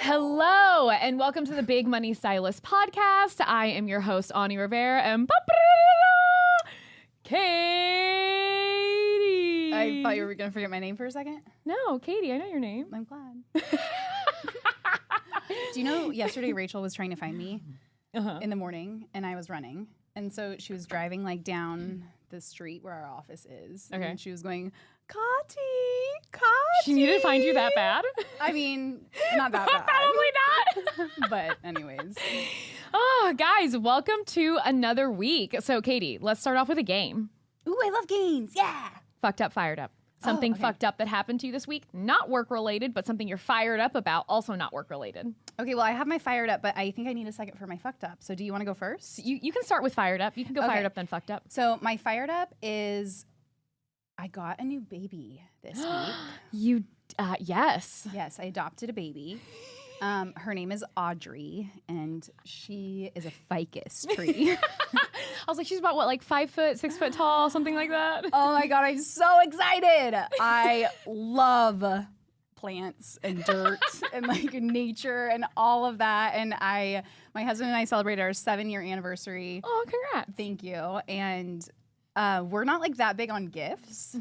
Hello, and welcome to the Big Money Stylist podcast. I am your host, Ani Rivera, and Katie. I thought you were going to forget my name for a second. No, Katie, I know your name. I'm glad. Do you know, yesterday Rachel was trying to find me in the morning, and I was running. And so she was driving like down the street where our office is. Okay. And she was going, Kati. She needed to find you that bad? I mean, not that bad. Probably not. But anyways. Oh, guys, welcome to another week. So, Katie, let's start off with a game. Ooh, I love games. Yeah. Fucked up, fired up. Something fucked up that happened to you this week, not work-related, but something you're fired up about, also not work-related. Okay, well, I have my fired up, but I think I need a second for my fucked up. So do you want to go first? You can start with fired up. You can go fired up, then fucked up. So my fired up is I got a new baby this week. Yes. Yes, I adopted a baby. Her name is Audrey, and she is a ficus tree. I was like, she's about what, like 5 foot, 6 foot tall, something like that? Oh my God, I'm so excited. I love plants and dirt and like nature and all of that. And my husband and I celebrated our 7-year anniversary. Oh, congrats. Thank you. And we're not like that big on gifts,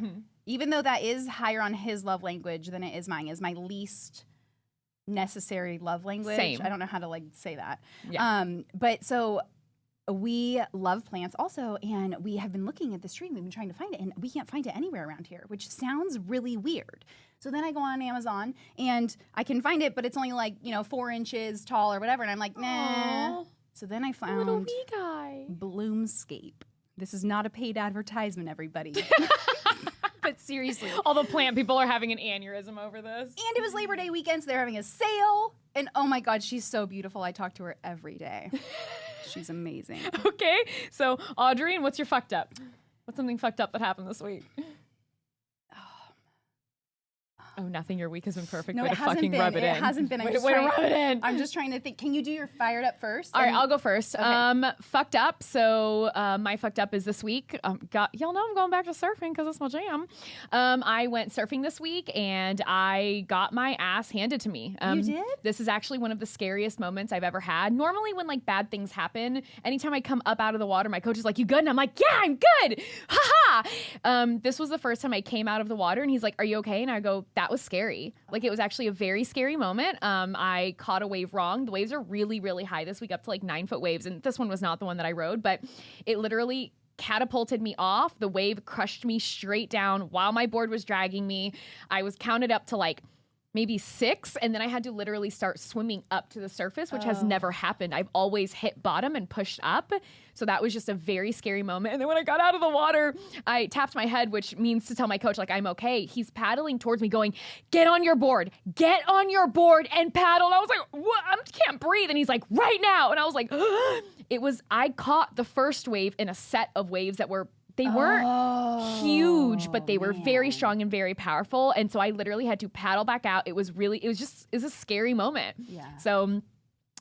even though that is higher on his love language than it is mine. Is my least necessary love language. Same. I don't know how to like say that. Yeah. But so we love plants also, and we have been looking at the tree. We've been trying to find it, and we can't find it anywhere around here, which sounds really weird. So then I go on Amazon, and I can find it, but it's only like 4 inches tall or whatever, and I'm like, nah. Aww. So then I found Little wee guy. Bloomscape. This is not a paid advertisement, everybody. But seriously. All the plant people are having an aneurysm over this. And it was Labor Day weekend, so they're having a sale. And oh my God, she's so beautiful. I talk to her every day. She's amazing. Okay, so Audrey, and what's your fucked up? What's something fucked up that happened this week? Oh, nothing. Your week has been perfect. No, way it to hasn't fucking been. rub it in. It hasn't been. Way to rub it in. I'm just trying to think. Can you do your fired up first? All right, I'll go first. Okay. Fucked up. So my fucked up is this week. Y'all know I'm going back to surfing because it's my jam. I went surfing this week and I got my ass handed to me. You did? This is actually one of the scariest moments I've ever had. Normally when like bad things happen, anytime I come up out of the water, my coach is like, "You good?" And I'm like, "Yeah, I'm good." Ha ha. This was the first time I came out of the water and he's like, "Are you okay?" And I go, "That was scary." Like it was actually a very scary moment. I caught a wave wrong. The waves are really, really high this week, up to like 9-foot waves. And this one was not the one that I rode, but it literally catapulted me off. The wave crushed me straight down while my board was dragging me. I was counted up to like maybe 6, and then I had to literally start swimming up to the surface, which has never happened. I've always hit bottom and pushed up. So that was just a very scary moment. And then when I got out of the water, I tapped my head, which means to tell my coach, like, I'm okay. He's paddling towards me going, get on your board and paddle. And I was like, what? I can't breathe. And he's like, right now. And I was like, I caught the first wave in a set of waves that they weren't huge, but they were very strong and very powerful. And so I literally had to paddle back out. It was a scary moment. Yeah. So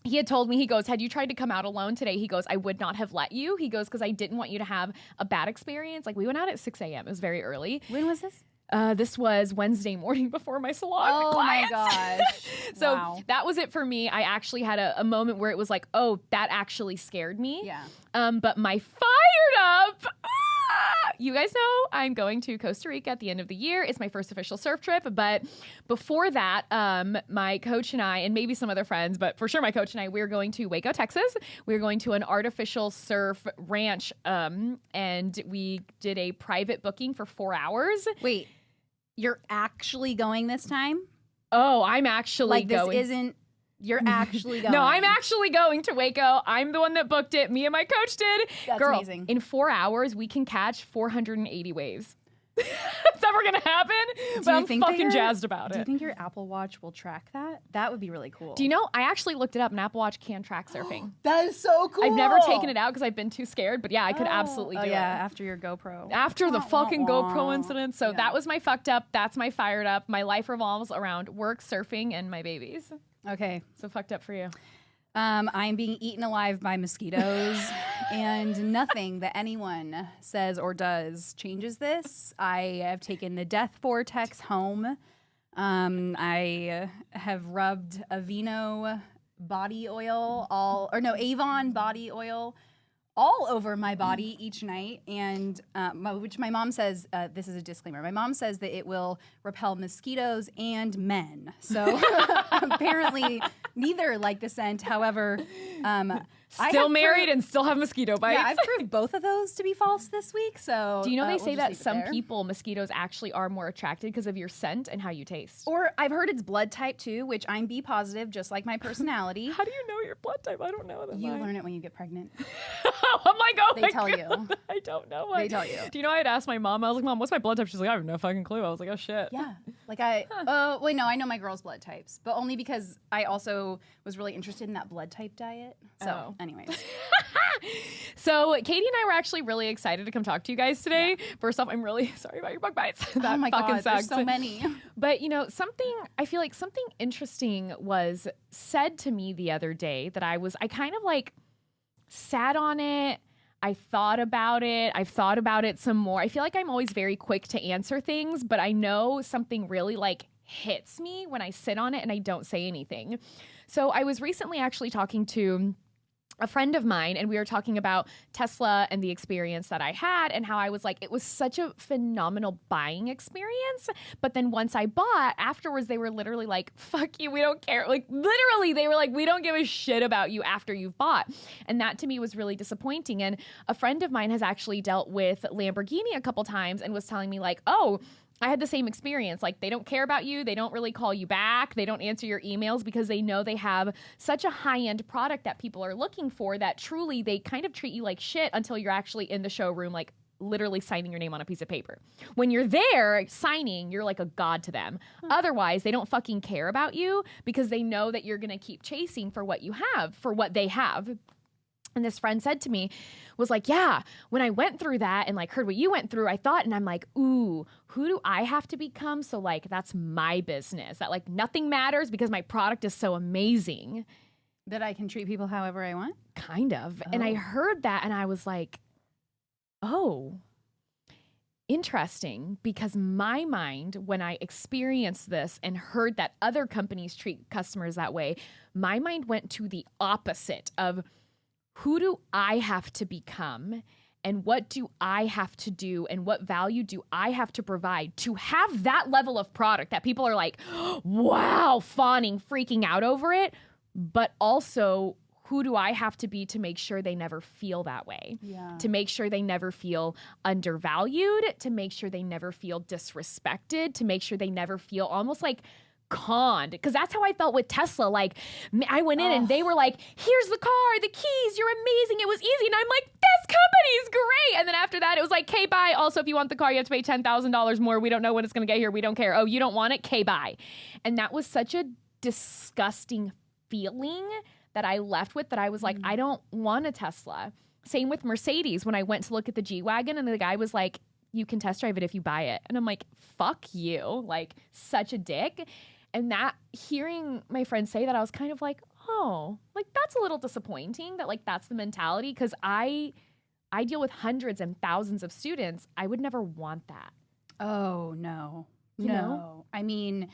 he had told me, he goes, had you tried to come out alone today? He goes, I would not have let you. He goes, because I didn't want you to have a bad experience. Like we went out at 6 a.m. It was very early. When was this? This was Wednesday morning before my salon. Oh clients. my gosh. So wow. That was it for me. I actually had a moment where it was like, oh, that actually scared me. Yeah. But my fired up. You guys know I'm going to Costa Rica at the end of the year. It's my first official surf trip. But before that, my coach and I, and maybe some other friends, but for sure my coach and I, we're going to Waco, Texas. We're going to an artificial surf ranch. And we did a private booking for 4 hours. Wait, you're actually going this time? Oh, I'm actually going. This isn't... You're actually going. No, I'm actually going to Waco. I'm the one that booked it. Me and my coach did. That's Girl, amazing. In 4 hours, we can catch 480 waves. It's never going to happen, but I'm fucking jazzed about it. Do you think your Apple Watch will track that? That would be really cool. Do you know, I actually looked it up, and Apple Watch can track surfing. That is so cool. I've never taken it out because I've been too scared, but yeah, I could absolutely do it. After your GoPro. After the fucking GoPro incident. So Yeah. that was my fucked up. That's my fired up. My life revolves around work, surfing, and my babies. Okay. So fucked up for you. I'm being eaten alive by mosquitoes, and nothing that anyone says or does changes this. I have taken the death vortex home. I have rubbed Avon body oil Avon body oil all over my body each night, and which my mom says, this is a disclaimer, my mom says that it will repel mosquitoes and men. So apparently neither like the scent. However, Still married and still have mosquito bites. Yeah, I've proved both of those to be false this week. So do you know they we'll say that some there. people, mosquitoes actually are more attracted because of your scent and how you taste? Or I've heard it's blood type too, which I'm B positive, just like my personality. How do you know your blood type? I don't know that. You learn it when you get pregnant. Oh my God. They tell you. I don't know. They tell you. Do you know I had asked my mom, I was like, Mom, what's my blood type? She's like, I have no fucking clue. I was like, oh shit. Yeah. Like wait, no, I know my girl's blood types, but only because I also was really interested in that blood type diet. So anyways. So Katie and I were actually really excited to come talk to you guys today. Yeah. First off, I'm really sorry about your bug bites. That oh my fucking God, sucks. there's so many. But I feel like something interesting was said to me the other day that I kind of like sat on it. I thought about it. I've thought about it some more. I feel like I'm always very quick to answer things, but I know something really like hits me when I sit on it and I don't say anything. So I was recently actually talking to a friend of mine, and we were talking about Tesla and the experience that I had and how I was like, it was such a phenomenal buying experience. But then once I bought, afterwards, they were literally like, fuck you, we don't care. Like literally, they were like, we don't give a shit about you after you've bought. And that to me was really disappointing. And a friend of mine has actually dealt with Lamborghini a couple times and was telling me like, oh, I had the same experience. Like, they don't care about you. They don't really call you back. They don't answer your emails because they know they have such a high-end product that people are looking for that truly they kind of treat you like shit until you're actually in the showroom, like literally signing your name on a piece of paper. When you're there signing, you're like a god to them. Otherwise, they don't fucking care about you because they know that you're going to keep chasing for what you have, for what they have. And this friend said to me, was like, yeah, when I went through that and like heard what you went through, I thought, and I'm like, ooh, who do I have to become? So like, that's my business, that like nothing matters because my product is so amazing. That I can treat people however I want? Kind of. Oh. And I heard that and I was like, oh, interesting, because my mind, when I experienced this and heard that other companies treat customers that way, my mind went to the opposite of, who do I have to become and what do I have to do and what value do I have to provide to have that level of product that people are like, wow, fawning, freaking out over it, but also who do I have to be to make sure they never feel that way? Yeah. To make sure they never feel undervalued, to make sure they never feel disrespected, to make sure they never feel almost like conned, because that's how I felt with Tesla. Like, I went in and they were like, here's the car, the keys, you're amazing, it was easy. And I'm like, this company's great. And then after that, it was like, okay, bye. Also, if you want the car, you have to pay $10,000 more. We don't know when it's going to get here. We don't care. Oh, you don't want it? Okay, bye. And that was such a disgusting feeling that I left with, that I was like, I don't want a Tesla. Same with Mercedes. When I went to look at the G-Wagon and the guy was like, you can test drive it if you buy it. And I'm like, fuck you. Like, such a dick. And that, hearing my friend say that, I was kind of like, oh, like that's a little disappointing that like that's the mentality, because I deal with hundreds and thousands of students. I would never want that. Oh, no. You know? I mean,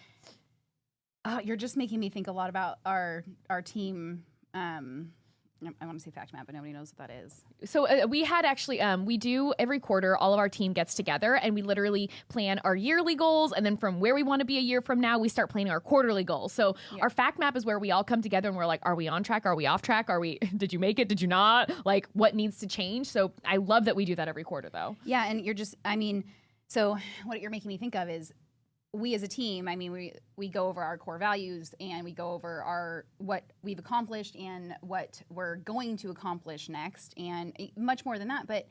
you're just making me think a lot about our team. I want to say fact map, but nobody knows what that is. So we had actually, we do every quarter, all of our team gets together and we literally plan our yearly goals. And then from where we want to be a year from now, we start planning our quarterly goals. So our fact map is where we all come together and we're like, are we on track? Are we off track? Did you make it? Did you not? Like, what needs to change? So I love that we do that every quarter though. Yeah. And so what you're making me think of is, we as a team, we go over our core values and we go over what we've accomplished and what we're going to accomplish next, and much more than that. But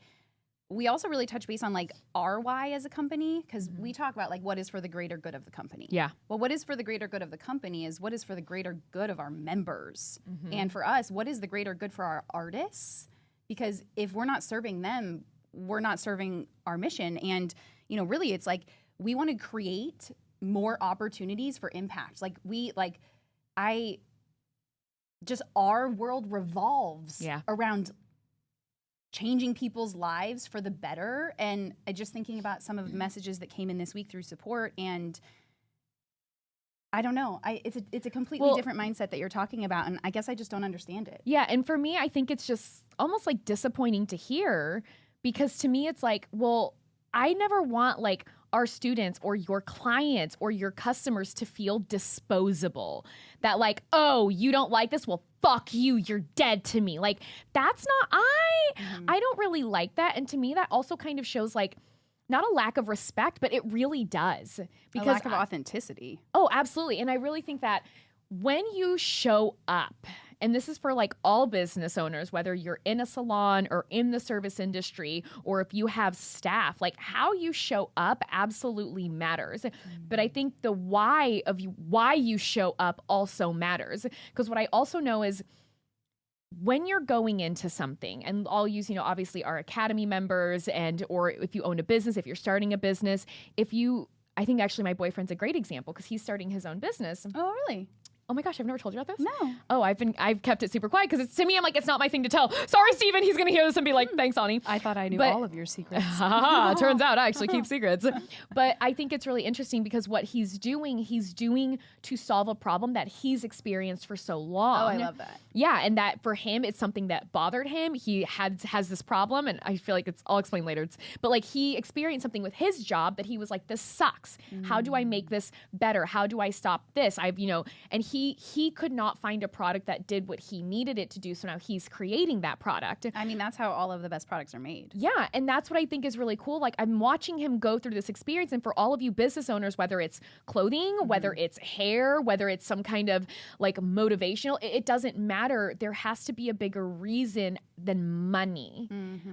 we also really touch base on like our why as a company, because we talk about like what is for the greater good of the company. Yeah. Well, what is for the greater good of the company is what is for the greater good of our members. And for us, what is the greater good for our artists? Because if we're not serving them, we're not serving our mission. And, really it's like, we want to create more opportunities for impact. Our world revolves around changing people's lives for the better. And just thinking about some of the messages that came in this week through support, and I don't know. It's a completely different mindset that you're talking about, and I guess I just don't understand it. Yeah, and for me, I think it's just almost like disappointing to hear, because to me, it's like, well, I never want like our students or your clients or your customers to feel disposable. That like, oh, you don't like this? Well, fuck you. You're dead to me. Like, that's not, I don't really like that. And to me, that also kind of shows like, not a lack of respect, but it really does. Because a lack of authenticity. Oh, absolutely. And I really think that when you show up, and this is for like all business owners, whether you're in a salon or in the service industry, or if you have staff, like how you show up absolutely matters. But I think the why you show up also matters. Because what I also know is, when you're going into something, and I'll use, obviously our academy members, or if you own a business, if you're starting a business, I think actually my boyfriend's a great example because he's starting his own business. Oh, really? Oh my gosh, I've never told you about this? No. Oh, I've kept it super quiet because to me, I'm like, it's not my thing to tell. Sorry, Steven, he's going to hear this and be like, thanks, Ani. I thought I knew all of your secrets. Turns out I actually keep secrets. But I think it's really interesting because what he's doing to solve a problem that he's experienced for so long. Oh, I love that. Yeah, and that for him, it's something that bothered him. He has this problem, and I feel like I'll explain later. But like he experienced something with his job that he was like, this sucks. How do I make this better? How do I stop this? And he could not find a product that did what he needed it to do. So now he's creating that product. I mean, that's how all of the best products are made. Yeah. And that's what I think is really cool. Like, I'm watching him go through this experience. And for all of you business owners, whether it's clothing, whether it's hair, whether it's some kind of like motivational, it doesn't matter. There has to be a bigger reason than money.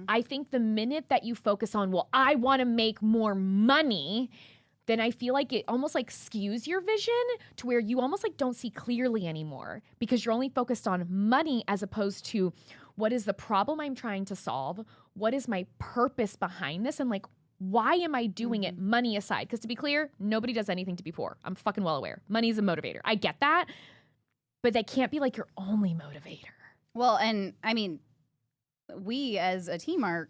I think the minute that you focus on, well, I want to make more money, then I feel like it almost like skews your vision to where you almost like don't see clearly anymore because you're only focused on money as opposed to what is the problem I'm trying to solve? What is my purpose behind this? And like, why am I doing it, money aside? Because to be clear, nobody does anything to be poor. I'm fucking well aware. Money is a motivator. I get that. But that can't be like your only motivator. Well, and I mean, we as a team are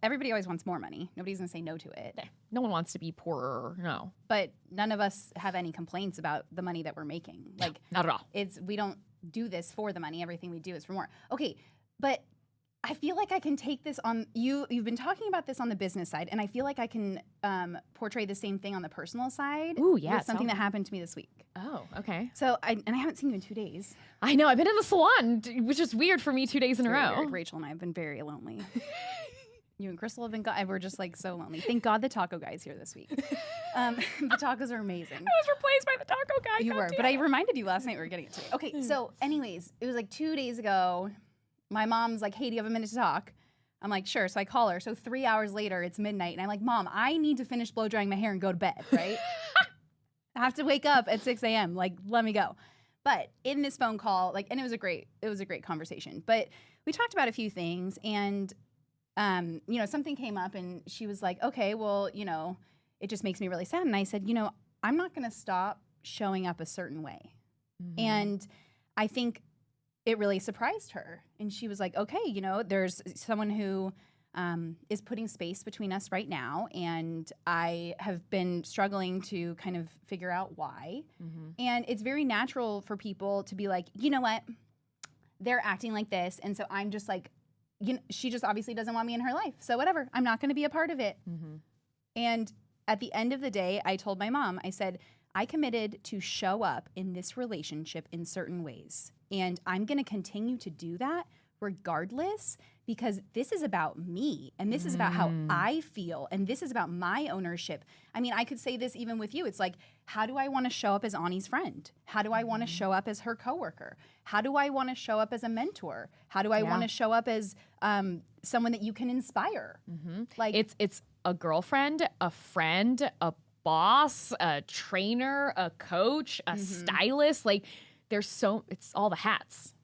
everybody always wants more money. Nobody's going to say no to it. No one wants to be poorer, no. But none of us have any complaints about the money that we're making. Like, not at all. We don't do this for the money. Everything we do is for more. Okay, but I feel like I can take this on you've been talking about this on the business side, and I feel like I can portray the same thing on the personal side. Ooh, yeah. With something that happened to me this week. Oh, okay. So I haven't seen you in 2 days. I know. I've been in the salon, which is weird for me 2 days in a row. Weird. Rachel and I have been very lonely. You and Crystal have been we're just like so lonely. Thank God the taco guy's here this week. The tacos are amazing. I was replaced by the taco guy. You were, but I reminded you last night we were getting it today. Okay, so anyways, it was like 2 days ago. My mom's like, hey, do you have a minute to talk? I'm like, sure. So I call her. So 3 hours later, it's midnight. And I'm like, Mom, I need to finish blow drying my hair and go to bed, right? I have to wake up at 6 a.m. Like, let me go. But in this phone call, and it was a great conversation. But we talked about a few things, and something came up, and she was like, okay, well, it just makes me really sad. And I said, I'm not going to stop showing up a certain way. Mm-hmm. And I think it really surprised her. And she was like, okay, there's someone who is putting space between us right now. And I have been struggling to kind of figure out why. Mm-hmm. And it's very natural for people to be like, you know what? They're acting like this. And so I'm just like, she just obviously doesn't want me in her life. So whatever, I'm not going to be a part of it. Mm-hmm. And at the end of the day, I told my mom, I said, I committed to show up in this relationship in certain ways. And I'm going to continue to do that regardless, because this is about me, and this is about how I feel, and this is about my ownership. I mean, I could say this even with you. It's like, how do I want to show up as Ani's friend? How do I want to show up as her coworker? How do I want to show up as a mentor? How do I want to show up as someone that you can inspire? Mm-hmm. Like, it's a girlfriend, a friend, a boss, a trainer, a coach, a stylist. Like, it's all the hats.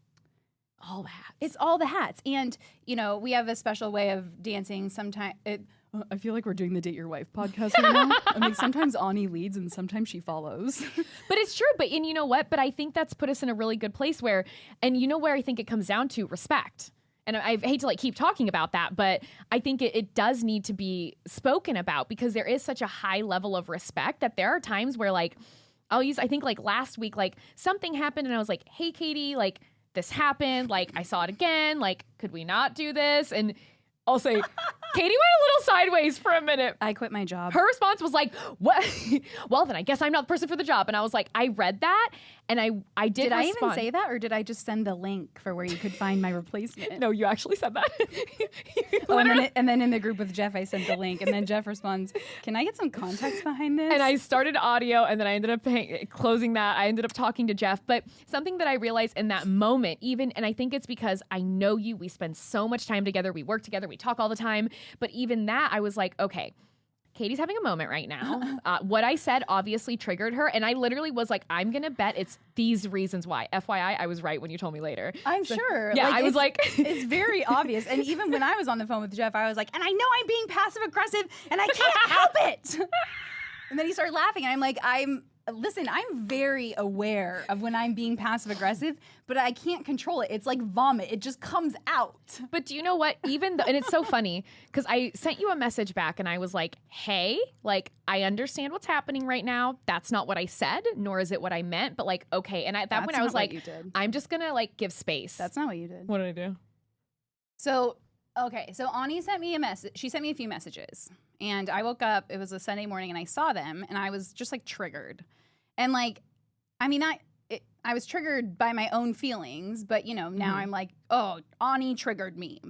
All the hats. It's all the hats. And, we have a special way of dancing. Sometimes I feel like we're doing the Date Your Wife podcast right now. I mean, sometimes Ani leads and sometimes she follows. But it's true. And you know what? But I think that's put us in a really good place where I think it comes down to respect. And I hate to keep talking about that, but I think it does need to be spoken about, because there is such a high level of respect that there are times where I think like last week, like something happened and I was like, hey, Katie, like this happened. Like I saw it again. Like, could we not do this? And I'll say, Katie went a little sideways for a minute. I quit my job. Her response was like, what? Well, then I guess I'm not the person for the job. And I was like, I read that and I did I respond. even say that, or did I just send the link for where you could find my replacement? No, you actually said that. Oh, and then in the group with Jeff, I sent the link, and then Jeff responds, "Can I get some context behind this?" And I started audio, and then I ended up closing that. I ended up talking to Jeff. But something that I realized in that moment, and I think it's because I know you, we spend so much time together, we work together, we talk all the time. But even that, I was like, okay, Katie's having a moment right now. What I said obviously triggered her. And I literally was like, I'm going to bet it's these reasons why. FYI, I was right when you told me later. I'm sure. Yeah, I was like... it's very obvious. And even when I was on the phone with Jeff, I was like, and I know I'm being passive aggressive and I can't help it. And then he started laughing and I'm like, listen, I'm very aware of when I'm being passive aggressive, but I can't control it. It's like vomit. It just comes out. But do you know what? And it's so funny because I sent you a message back and I was like, hey, like, I understand what's happening right now. That's not what I said, nor is it what I meant. But like, okay. And at that point I was like, I'm just going to like give space. That's not what you did. What did I do? So, okay. So Ani sent me a message. She sent me a few messages and I woke up, it was a Sunday morning and I saw them and I was just like triggered. And like, I mean, I was triggered by my own feelings, but you know, now I'm like, oh, Ani triggered me.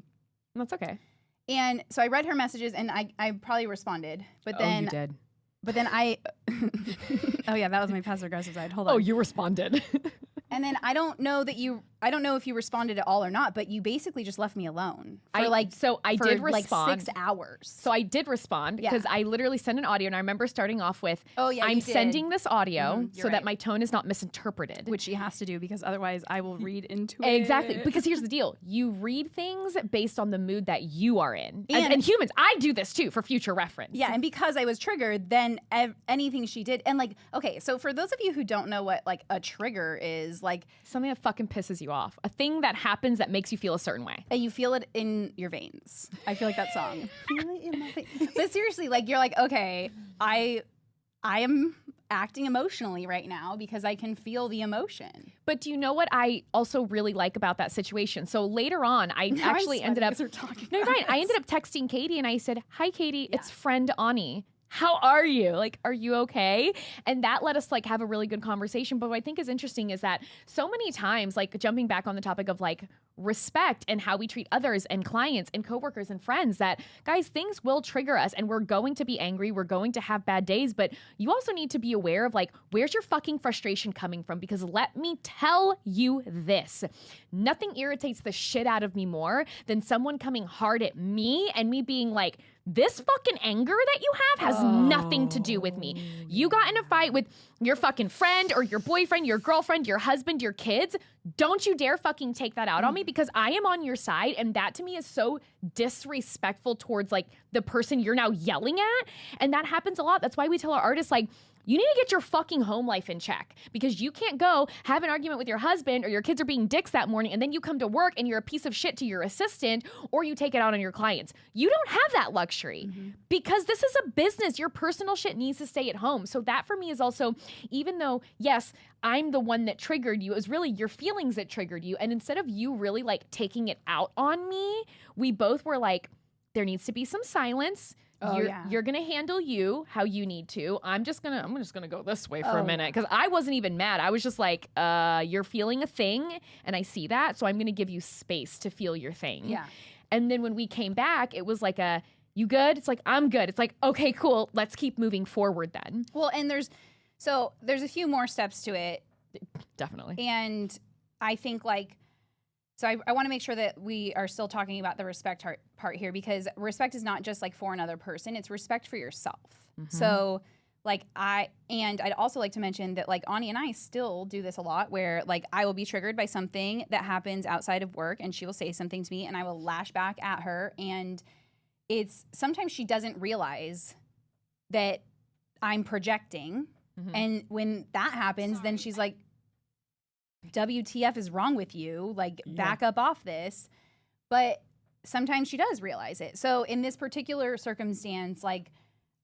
That's okay. And so I read her messages and I probably responded, but then you did. But then oh yeah, that was my passive aggressive side. Hold on. Oh, you responded. And then I don't know if you responded at all or not, but you basically just left me alone for I did respond like 6 hours. So I did respond because I literally sent an audio and I remember starting off with, I'm sending this audio so that my tone is not misinterpreted. Which she has to do because otherwise I will read into it. Exactly. Because here's the deal. You read things based on the mood that you are in. And humans, I do this too for future reference. Yeah, and because I was triggered, then anything she did, and like, okay, so for those of you who don't know what like a trigger is, like something that fucking pisses you off. A thing that happens that makes you feel a certain way. And you feel it in your veins. I feel like that song. Feel it in my veins. But seriously, like you're like, okay, I am acting emotionally right now because I can feel the emotion. But do you know what I also really like about that situation? So later on, I actually ended up... No, you're fine. I ended up texting Katie and I said, hi, Katie, it's friend Ani. How are you? Like, are you okay? And that let us like have a really good conversation. But what I think is interesting is that so many times, like jumping back on the topic of like respect and how we treat others and clients and coworkers and friends, that guys, things will trigger us and we're going to be angry. We're going to have bad days, but you also need to be aware of like, where's your fucking frustration coming from? Because let me tell you this, nothing irritates the shit out of me more than someone coming hard at me and me being like, this fucking anger that you have has nothing to do with me. You got in a fight with your fucking friend or your boyfriend, your girlfriend, your husband, your kids. Don't you dare fucking take that out on me because I am on your side. And that to me is so disrespectful towards like the person you're now yelling at. And that happens a lot. That's why we tell our artists like, you need to get your fucking home life in check because you can't go have an argument with your husband or your kids are being dicks that morning and then you come to work and you're a piece of shit to your assistant or you take it out on your clients. You don't have that luxury because this is a business. Your personal shit needs to stay at home. So that for me is also, even though, yes, I'm the one that triggered you, it was really your feelings that triggered you. And instead of you really like taking it out on me, we both were like, there needs to be some silence. You're gonna handle you how you need to. I'm just gonna go this way for a minute because I wasn't even mad. I was just like, you're feeling a thing, and I see that, so I'm gonna give you space to feel your thing. Yeah. And then when we came back, it was like you good? It's like I'm good. It's like okay, cool. Let's keep moving forward then. Well, and there's a few more steps to it. Definitely. And I think like. So I want to make sure that we are still talking about the respect part here because respect is not just like for another person, it's respect for yourself. So like I'd also like to mention that like Ani and I still do this a lot where like I will be triggered by something that happens outside of work and she will say something to me and I will lash back at her and it's sometimes she doesn't realize that I'm projecting and when that happens then she's like, WTF is wrong with you? Like, back up off this. But sometimes she does realize it. So in this particular circumstance, like,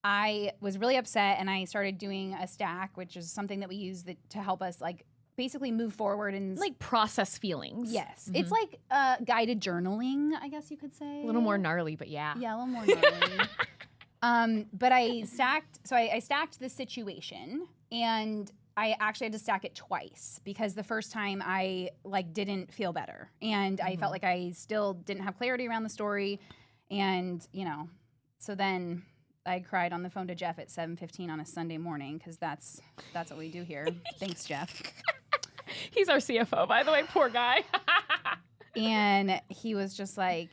I was really upset, and I started doing a stack, which is something that we use to help us like basically move forward and Like process feelings. Yes, it's like guided journaling, I guess you could say. A little more gnarly, but yeah. Yeah, a little more gnarly. But I stacked. So I stacked the situation, and I actually had to stack it twice because the first time I like didn't feel better, and I felt like I still didn't have clarity around the story, and so then I cried on the phone to Jeff at 7:15 on a Sunday morning because that's what we do here. Thanks, Jeff. He's our CFO, by the way. Poor guy. And he was just like,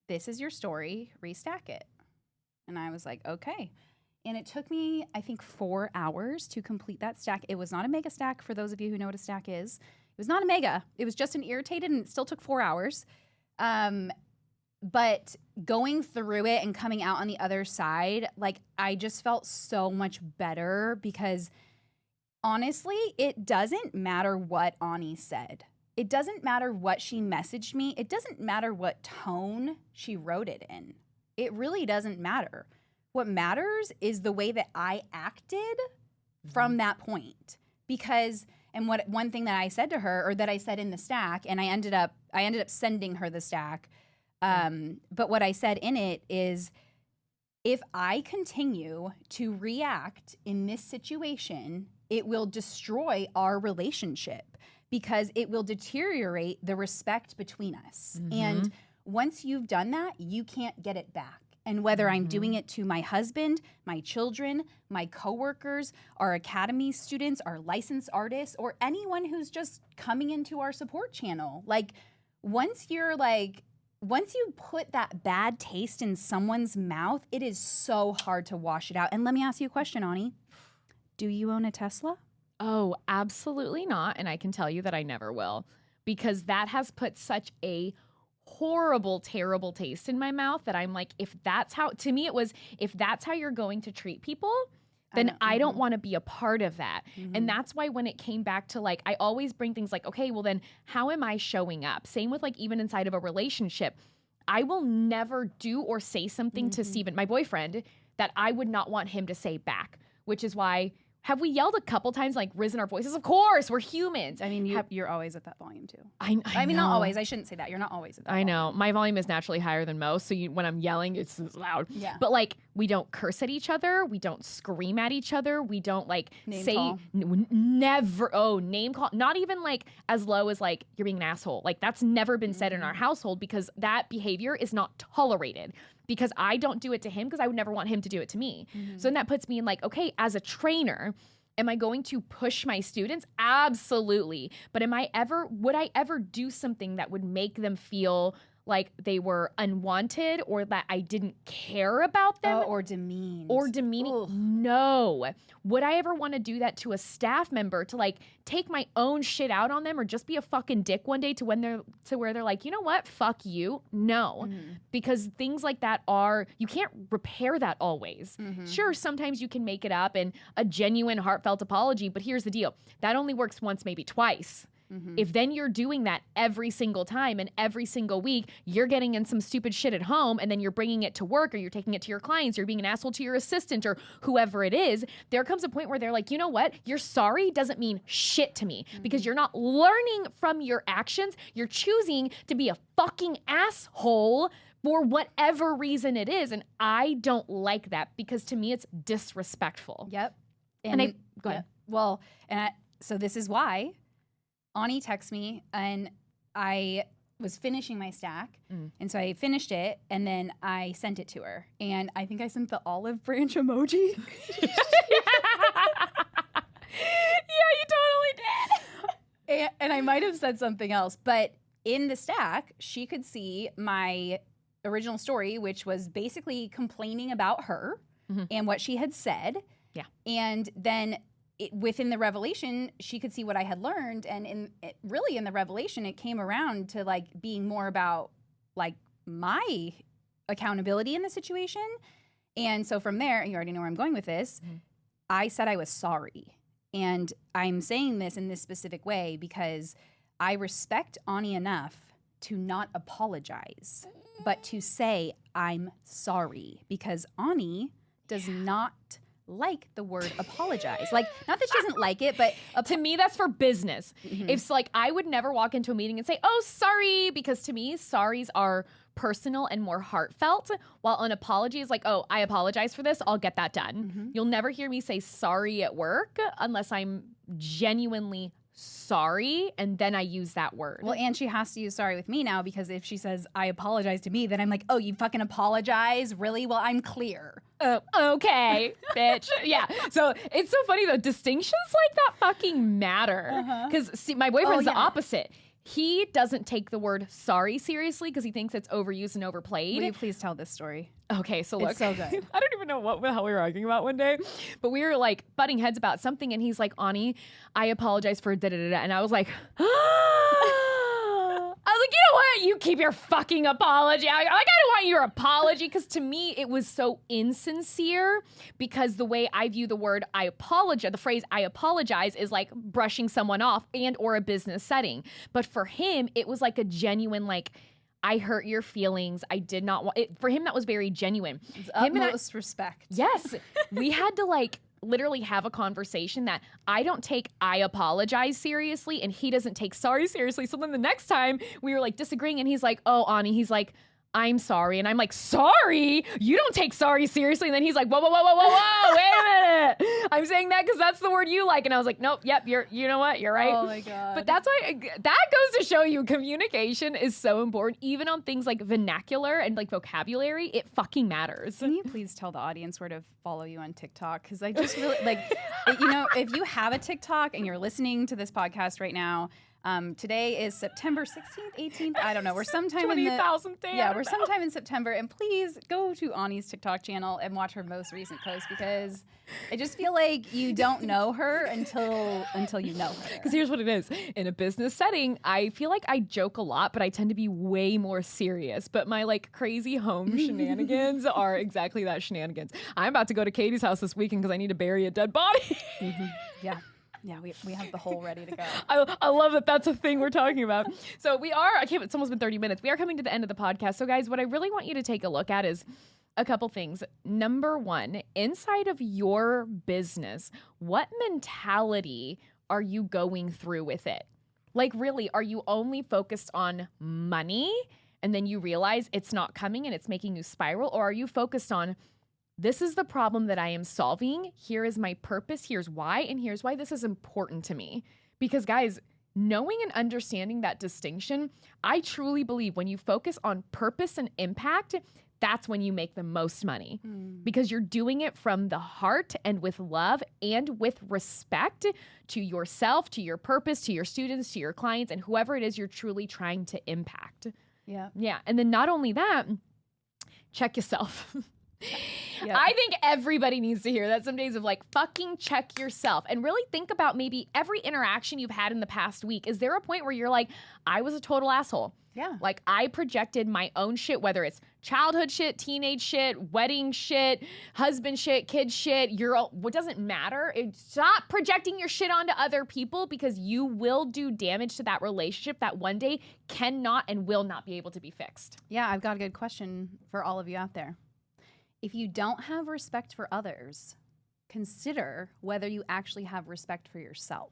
"This is your story. Restack it." And I was like, "Okay." And it took me, I think, 4 hours to complete that stack. It was not a mega stack, for those of you who know what a stack is. It was not a mega. It was just an irritated, and it still took 4 hours. But going through it and coming out on the other side, like, I just felt so much better because, honestly, it doesn't matter what Ani said. It doesn't matter what she messaged me. It doesn't matter what tone she wrote it in. It really doesn't matter. What matters is the way that I acted from that point. Because, and one thing that I said to her, or that I said in the stack, and I ended up sending her the stack. But what I said in it is, if I continue to react in this situation, it will destroy our relationship because it will deteriorate the respect between us. And once you've done that, you can't get it back. And whether I'm doing it to my husband, my children, my coworkers, our academy students, our licensed artists, or anyone who's just coming into our support channel, like once you put that bad taste in someone's mouth, it is so hard to wash it out. And let me ask you a question, Ani. Do you own a Tesla? Oh, absolutely not. And I can tell you that I never will, because that has put such a horrible, terrible taste in my mouth that I'm like, if that's how you're going to treat people, then I don't want to be a part of that. And that's why when it came back to like, I always bring things like, okay, well then how am I showing up? Same with like even inside of a relationship. I will never do or say something to Steven, my boyfriend, that I would not want him to say back, which is why, have we yelled a couple times, like risen our voices? Of course, we're humans. I mean, you're always at that volume too. I mean, know. not always. I shouldn't say that. You're not always at that volume. know. My volume is naturally higher than most, so when I'm yelling, it's loud. Yeah. But like, we don't curse at each other. We don't scream at each other. We don't like never. Oh, name call. Not even like as low as like, you're being an asshole. Like that's never been said in our household because that behavior is not tolerated. Because I don't do it to him because I would never want him to do it to me. So then that puts me in like, okay, as a trainer, am I going to push my students? Absolutely. But would I ever do something that would make them feel like they were unwanted or that I didn't care about them? Or demeaned. Ugh. No. Would I ever want to do that to a staff member, to like take my own shit out on them or just be a fucking dick one day to where they're like, you know what? Fuck you. No. Because things like that you can't repair that always. Sure, sometimes you can make it up and a genuine heartfelt apology, but here's the deal. That only works once, maybe twice. If then you're doing that every single time and every single week, you're getting in some stupid shit at home and then you're bringing it to work or you're taking it to your clients, you're being an asshole to your assistant or whoever it is, there comes a point where they're like, you know what? Your sorry doesn't mean shit to me because you're not learning from your actions. You're choosing to be a fucking asshole for whatever reason it is. And I don't like that because to me, it's disrespectful. Yep. Go ahead. Well, so this is why Ani texts me, and I was finishing my stack, and so I finished it, and then I sent it to her, and I think I sent the olive branch emoji. Yeah, you totally did. And I might have said something else, but in the stack, she could see my original story, which was basically complaining about her and what she had said. Yeah. And then within the revelation, she could see what I had learned. And in the revelation, it came around to like being more about like my accountability in the situation. And so from there, you already know where I'm going with this. I said I was sorry. And I'm saying this in this specific way because I respect Ani enough to not apologize, but to say I'm sorry, because Ani does not like the word apologize. Like, not that she doesn't like it, but to me, that's for business. It's like, I would never walk into a meeting and say, oh, sorry, because to me, sorries are personal and more heartfelt, while an apology is like, oh, I apologize for this, I'll get that done. You'll never hear me say sorry at work unless I'm genuinely sorry, and then I use that word. Well, and she has to use sorry with me now, because if she says I apologize to me, then I'm like, oh, you fucking apologize? Really? Well, I'm clear. Okay, bitch. Yeah. So it's so funny though. Distinctions like that fucking matter. Because see, my boyfriend's the opposite. He doesn't take the word sorry seriously because he thinks it's overused and overplayed. Will you please tell this story? Okay, so look. It's so good. I don't even know what the hell we were arguing about one day, but we were like butting heads about something, and he's like, Ani, I apologize for da-da-da-da. And I was like, you know what? You keep your fucking apology. I don't want your apology, because to me, it was so insincere, because the way I view the word I apologize, the phrase I apologize is like brushing someone off and or a business setting. But for him, it was like a genuine, like, I hurt your feelings. I did not want it. For him, that was very genuine. It's utmost respect. Yes. We had to like literally have a conversation that I don't take I apologize seriously, and he doesn't take sorry seriously. So then the next time we were like disagreeing, and he's like, oh, Ani, he's like, I'm sorry. And I'm like, sorry? You don't take sorry seriously. And then he's like, whoa, wait a minute. I'm saying that because that's the word you like. And I was like, nope, yep, you know what? You're right. Oh my God. But that's why, that goes to show you communication is so important. Even on things like vernacular and like vocabulary, it fucking matters. Can you please tell the audience where to follow you on TikTok? Because I just really, like, you know, if you have a TikTok and you're listening to this podcast right now, today is September 16th, 18th. I don't know. We're sometime in we're sometime in September. And please go to Ani's TikTok channel and watch her most recent post, because I just feel like you don't know her until you know her. Because here's what it is. In a business setting, I feel like I joke a lot, but I tend to be way more serious. But my like crazy home shenanigans are exactly that, shenanigans. I'm about to go to Katie's house this weekend because I need to bury a dead body. Yeah. Yeah, we have the hole ready to go. I love that that's a thing we're talking about. So it's almost been 30 minutes. We are coming to the end of the podcast. So guys, what I really want you to take a look at is a couple things. Number one, inside of your business, what mentality are you going through with it? Like really, are you only focused on money and then you realize it's not coming and it's making you spiral? Or are you focused on, this is the problem that I am solving. Here is my purpose. Here's why. And here's why this is important to me. Because guys, knowing and understanding that distinction, I truly believe when you focus on purpose and impact, that's when you make the most money. Because you're doing it from the heart and with love and with respect to yourself, to your purpose, to your students, to your clients, and whoever it is you're truly trying to impact. Yeah. Yeah. And then not only that, check yourself. Yep. I think everybody needs to hear that some days of like, fucking check yourself and really think about maybe every interaction you've had in the past week. Is there a point where you're like, I was a total asshole? Yeah. Like I projected my own shit, whether it's childhood shit, teenage shit, wedding shit, husband shit, kid shit, what doesn't matter. Stop projecting your shit onto other people, because you will do damage to that relationship that one day cannot and will not be able to be fixed. Yeah, I've got a good question for all of you out there. If you don't have respect for others, consider whether you actually have respect for yourself.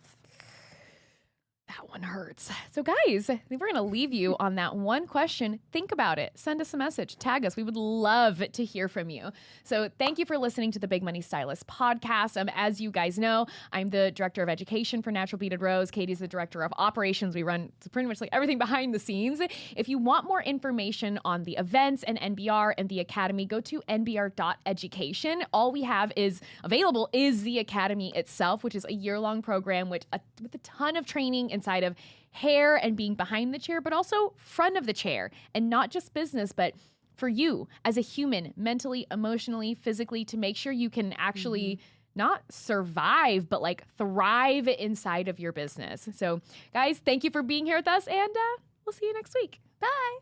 That one hurts. So guys, I think we're going to leave you on that one question. Think about it. Send us a message. Tag us. We would love to hear from you. So thank you for listening to the Big Money Stylist podcast. As you guys know, I'm the director of education for Natural Beaded Rose. Katie's the director of operations. We run pretty much like everything behind the scenes. If you want more information on the events and NBR and the Academy, go to nbr.education. All we have available is the Academy itself, which is a year-long program with a ton of training inside of hair and being behind the chair, but also front of the chair, and not just business, but for you as a human, mentally, emotionally, physically, to make sure you can actually not survive, but like thrive inside of your business. So guys, thank you for being here with us, and we'll see you next week. Bye.